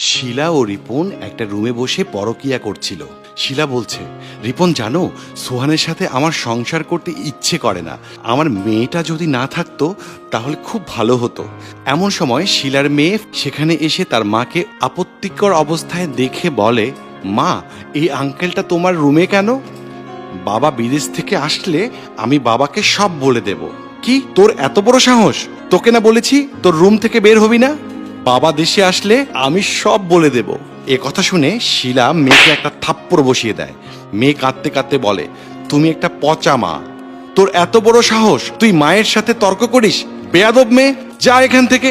শিলা ও রিপন একটা রুমে বসে পরকিয়া করছিল। শিলা বলছে, রিপন জানো, সোহানের সাথে আমার সংসার করতে ইচ্ছে করে না। আমার মেয়েটা যদি না থাকতো তাহলে খুব ভালো হতো। এমন সময় শিলার মেয়ে সেখানে এসে তার মাকে আপত্তিকর অবস্থায় দেখে বলে, মা, এই আঙ্কেলটা তোমার রুমে কেন? বাবা বিদেশ থেকে আসলে আমি বাবাকে সব বলে দেব। কি, তোর এত বড় সাহস? তোকে না বলেছি তোর রুম থেকে বের হবি না? বাবা দেশে আসলে আমি সব বলে দেব। এ কথা শুনে শিলা মেয়েকে একটা থাপ্পড় বসিয়ে দেয়। মেয়ে কাঁদতে কাঁদতে বলে, তুমি একটা পচা মা, তোর এত বড় সাহস, তুই মায়ের সাথে তর্ক করিস? বেয়াদব মেয়ে, যা এখান থেকে।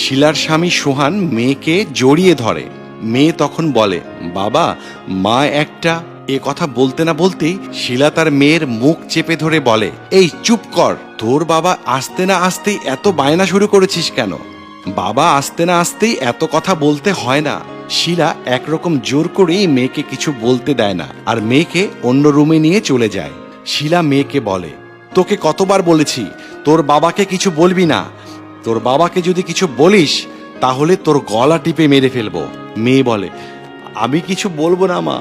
শিলার স্বামী সোহান মেয়েকে জড়িয়ে ধরে। মেয়ে তখন বলে, বাবা, মা একটা। এ কথা বলতে না বলতেই শিলা তার মেয়ের মুখ চেপে ধরে বলে, এই চুপ কর, তোর বাবা আসতে না আসতেই এত বায়না শুরু করেছিস কেন? বাবা আসতে না আসতেই এত কথা বলতে হয় না। শিলা একরকম জোর করেই মেয়েকে কিছু বলতে দেয় না, আর মেয়েকে অন্য রুমে নিয়ে চলে যায়। শিলা মেয়েকে বলে, তোকে কতবার বলেছি তোর বাবাকে কিছু বলবি না। তোর বাবাকে যদি কিছু বলিস তাহলে তোর গলা টিপে মেরে ফেলবো। মেয়ে বলে, আমি কিছু বলবো না মা,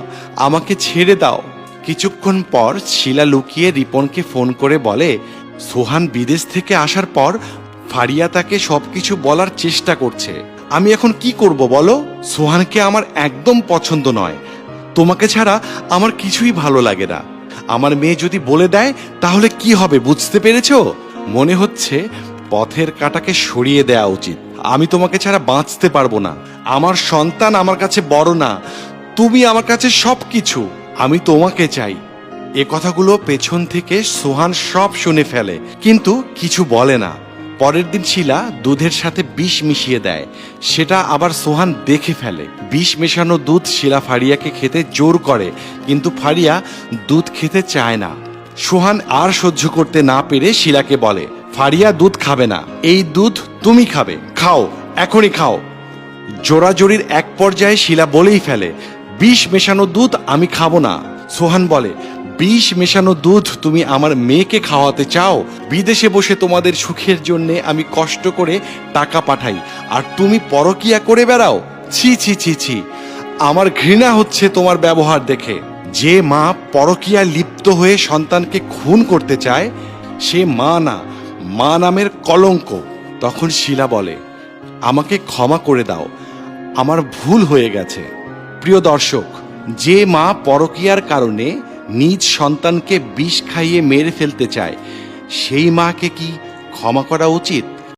আমাকে ছেড়ে দাও। কিছুক্ষণ পর শিলা লুকিয়ে রিপনকে ফোন করে বলে, সোহান বিদেশ থেকে আসার পর ফারিয়া তাকে সবকিছু বলার চেষ্টা করছে। আমি এখন কি করব বলো? সোহানকে আমার একদম পছন্দ নয়। তোমাকে ছাড়া আমার কিছুই ভালো লাগে না। আমার মেয়ে যদি বলে দেয় তাহলে কি হবে বুঝতে পেরেছো? মনে হচ্ছে পথের কাঁটাকে সরিয়ে দেওয়া উচিত। আমি তোমাকে ছাড়া বাঁচতে পারবো না। আমার সন্তান আমার কাছে বড় না, তুমি আমার কাছে সব কিছু। আমি তোমাকে চাই। এ কথাগুলো পেছন থেকে সোহান সব শুনে ফেলে, কিন্তু কিছু বলে না। পরের দিন শিলা দুধের সাথে বিষ মিশিয়ে দেয়। সেটা আবার সোহান দেখে ফেলে। বিষ মেশানো দুধ শিলা ফারিয়াকে খেতে জোর করে, কিন্তু ফারিয়া দুধ খেতে চায় না। সোহান আর সহ্য করতে না পেরে শিলাকে বলে, ফারিয়া দুধ খাবে না, এই দুধ তুমি খাবে, খাও, এখনই খাও। জোরাজোরির এক পর্যায়ে শিলা বলেই ফেলে, বিষ মেশানো দুধ আমি খাবো না। সোহান বলে, বিষ মেশানো দুধ তুমি আমার মেয়েকে খাওয়াতে চাও? বিদেশে বসে তোমাদের সুখের জন্যে আমি কষ্ট করে টাকা পাঠাই, আর তুমি পরকিয়া করে বেড়াও? ছি ছি ছি ছি, আমার ঘৃণা হচ্ছে তোমার ব্যবহার দেখে। যে মা পরকিয়া লিপ্ত হয়ে সন্তানকে খুন করতে চায় সে মা না, মা নামের কলঙ্ক। তখন শিলা বলে, আমাকে ক্ষমা করে দাও, আমার ভুল হয়ে গেছে। প্রিয় দর্শক, যে মা পরকিয়ার কারণে নিজ সন্তানকে বিষ খাইয়ে মেরে ফেলতে চায় সেই মাকে কি ক্ষমা করা উচিত?